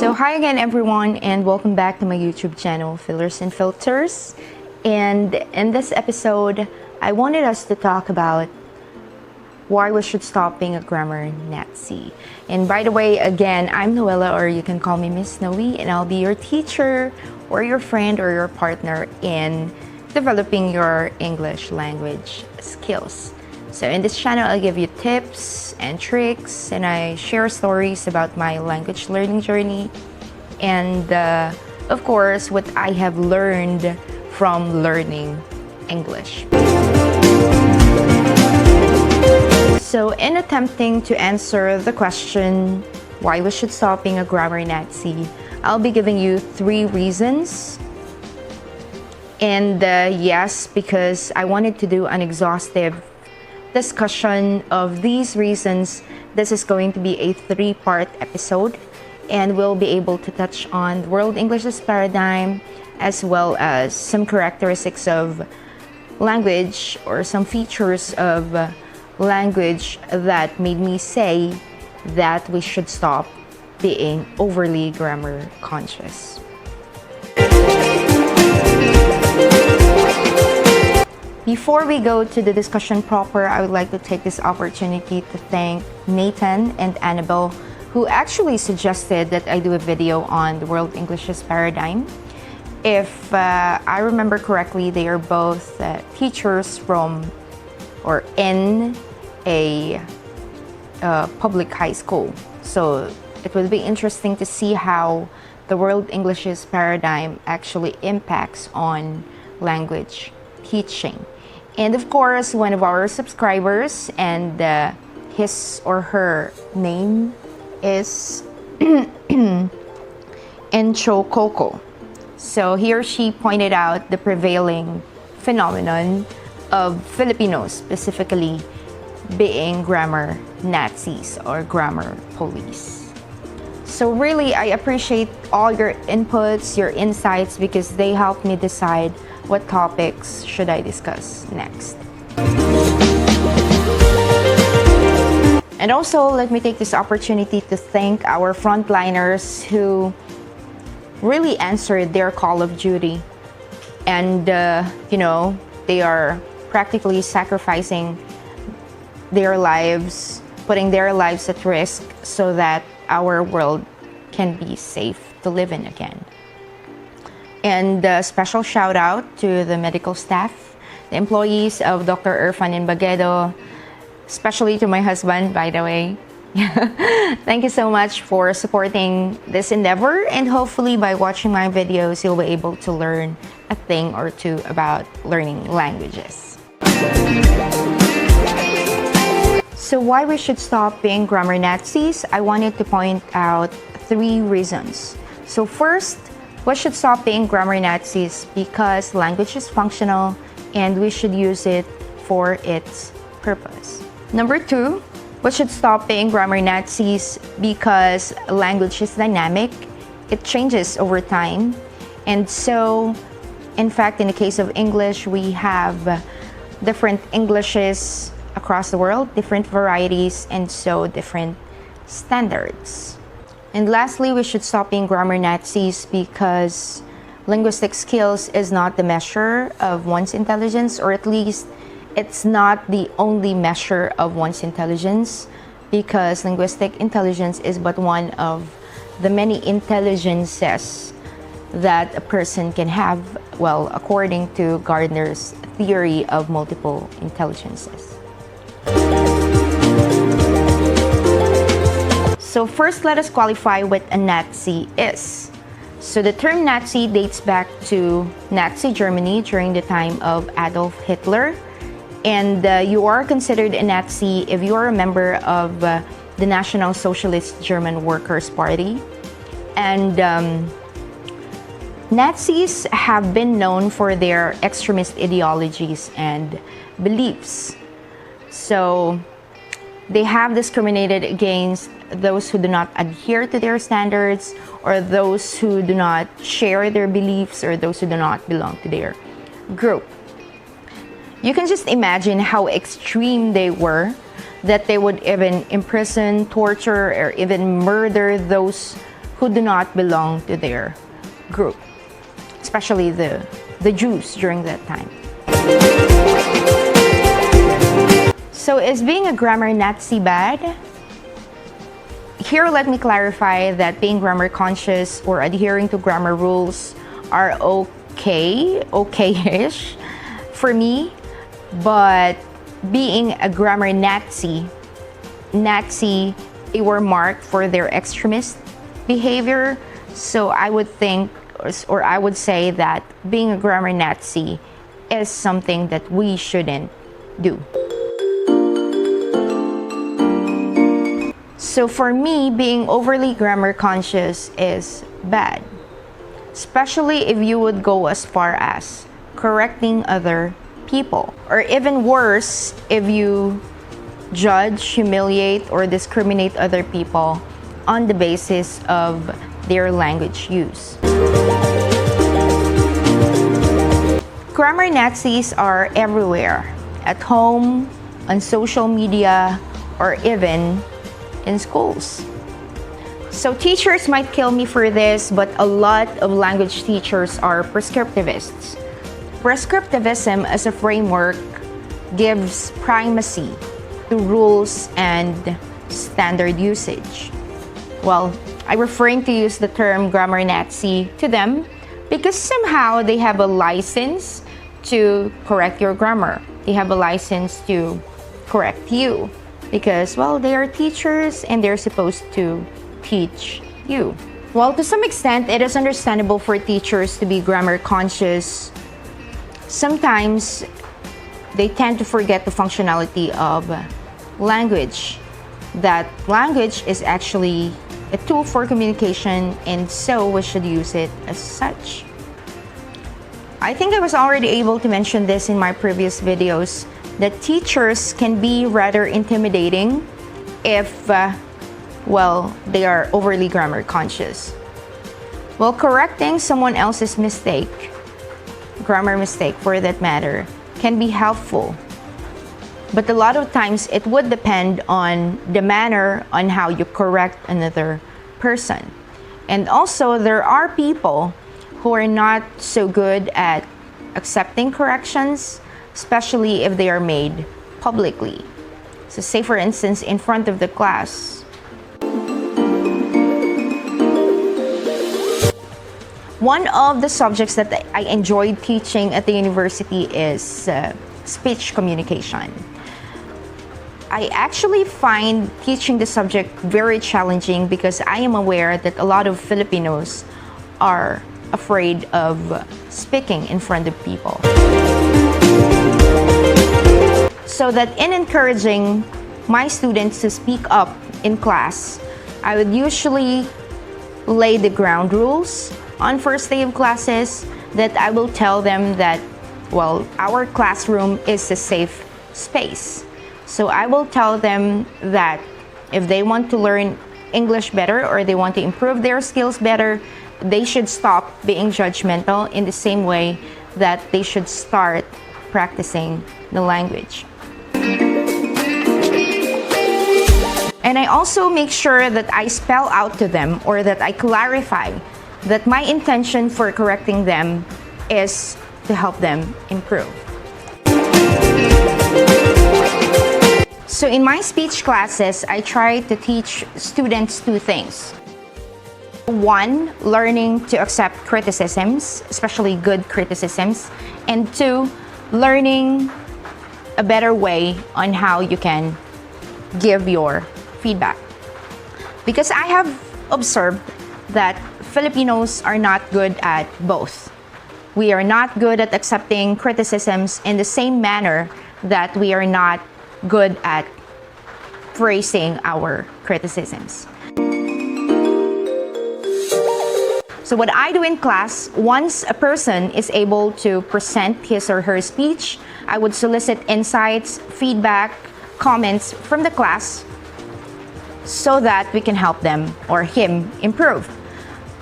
So hi again everyone, and welcome back to my YouTube channel, Fillers and Filters. And in this episode, I wanted us to talk about why we should stop being a grammar Nazi. And by the way, again, I'm Noella, or you can call me Miss Snowy, and I'll be your teacher or your friend or your partner in developing your English language skills. So in this channel, I'll give you tips and tricks, and I share stories about my language learning journey, and of course, what I have learned from learning English. So in attempting to answer the question, why we should stop being a grammar Nazi, I'll be giving you 3 reasons. And yes, because I wanted to do an exhaustive discussion of these reasons, this is going to be a 3-part episode, and we'll be able to touch on World English as paradigm, as well as some characteristics of language or some features of language that made me say that we should stop being overly grammar conscious. Before we go to the discussion proper, I would like to take this opportunity to thank Nathan and Annabel, who actually suggested that I do a video on the World English as paradigm. If I remember correctly, they are both teachers from or in a public high school. So it will be interesting to see how the World English as paradigm actually impacts on language teaching. And of course, one of our subscribers, and his or her name is Encho Coco. So he or she pointed out the prevailing phenomenon of Filipinos specifically being grammar Nazis or grammar police. So really, I appreciate all your inputs, your insights, because they help me decide what topics should I discuss next. And also, let me take this opportunity to thank our frontliners who really answered their call of duty. And, they are practically sacrificing their lives, putting their lives at risk so that our world can be safe to live in again. And a special shout out to the medical staff, the employees of Dr. Irfan in Baguedo, especially to my husband, by the way. Thank you so much for supporting this endeavor, and hopefully by watching my videos, you'll be able to learn a thing or two about learning languages. So why we should stop being grammar Nazis? I wanted to point out 3 reasons. So first, we should stop being grammar Nazis because language is functional and we should use it for its purpose. Number 2, we should stop being grammar Nazis because language is dynamic. It changes over time. And so, in fact, in the case of English, we have different Englishes across the world, different varieties, and so different standards. And lastly, we should stop being grammar Nazis because linguistic skills is not the measure of one's intelligence, or at least it's not the only measure of one's intelligence, because linguistic intelligence is but one of the many intelligences that a person can have, well, according to Gardner's theory of multiple intelligences. So first, let us qualify what a Nazi is. So the term Nazi dates back to Nazi Germany during the time of Adolf Hitler. And you are considered a Nazi if you are a member of the National Socialist German Workers' Party. And Nazis have been known for their extremist ideologies and beliefs. So they have discriminated against those who do not adhere to their standards, or those who do not share their beliefs, or those who do not belong to their group. You can just imagine how extreme they were, that they would even imprison, torture, or even murder those who do not belong to their group, especially the Jews during that time. So is being a grammar Nazi bad? Here, let me clarify that being grammar conscious or adhering to grammar rules are okay-ish for me, but being a grammar Nazi, they were marked for their extremist behavior. So I would think, or I would say that being a grammar Nazi is something that we shouldn't do. So for me, being overly grammar conscious is bad, especially if you would go as far as correcting other people, or even worse, if you judge, humiliate, or discriminate other people on the basis of their language use. Grammar Nazis are everywhere, at home, on social media, or even in schools. So teachers might kill me for this, but a lot of language teachers are prescriptivists. Prescriptivism as a framework gives primacy to rules and standard usage. Well, I'm referring to use the term grammar Nazi to them because somehow they have a license to correct your grammar. They have a license to correct you because, well, they are teachers and they're supposed to teach you. Well, to some extent, it is understandable for teachers to be grammar conscious. Sometimes they tend to forget the functionality of language. That language is actually a tool for communication, and so we should use it as such. I think I was already able to mention this in my previous videos, that teachers can be rather intimidating if, they are overly grammar conscious. Well, correcting someone else's mistake, grammar mistake for that matter, can be helpful. But a lot of times it would depend on the manner on how you correct another person. And also there are people who are not so good at accepting corrections, especially if they are made publicly. So say for instance in front of the class. One of the subjects that I enjoyed teaching at the university is speech communication. I actually find teaching the subject very challenging because I am aware that a lot of Filipinos are afraid of speaking in front of people. So that in encouraging my students to speak up in class, I would usually lay the ground rules on first day of classes, that I will tell them that, well, our classroom is a safe space. So I will tell them that if they want to learn English better or they want to improve their skills better, they should stop being judgmental in the same way that they should start practicing the language. And I also make sure that I spell out to them or that I clarify that my intention for correcting them is to help them improve. So in my speech classes, I try to teach students two things. One, learning to accept criticisms, especially good criticisms. And two, learning a better way on how you can give your feedback. Because I have observed that Filipinos are not good at both. We are not good at accepting criticisms in the same manner that we are not good at phrasing our criticisms. So what I do in class, once a person is able to present his or her speech, I would solicit insights, feedback, comments from the class so that we can help them or him improve.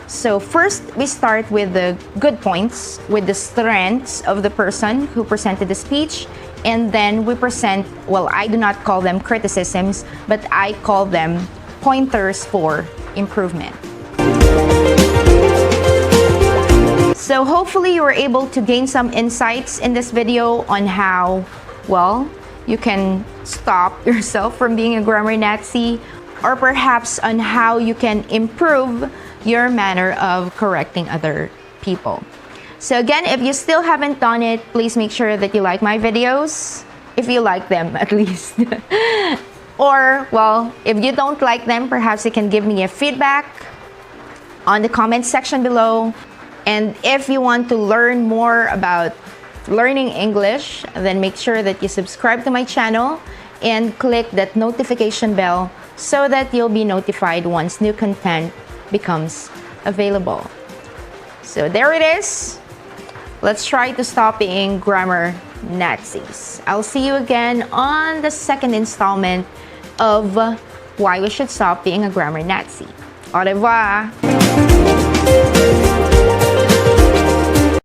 So first, we start with the good points, with the strengths of the person who presented the speech, and then we present, well, I do not call them criticisms, but I call them pointers for improvement. So hopefully you were able to gain some insights in this video on how, well, you can stop yourself from being a grammar Nazi, or perhaps on how you can improve your manner of correcting other people. So again, if you still haven't done it, please make sure that you like my videos, if you like them at least. Or, well, if you don't like them, perhaps you can give me a feedback on the comment section below. And if you want to learn more about learning English, then make sure that you subscribe to my channel and click that notification bell so that you'll be notified once new content becomes available. So there it is. Let's try to stop being grammar Nazis. I'll see you again on the second installment of why we should stop being a grammar Nazi. Au revoir!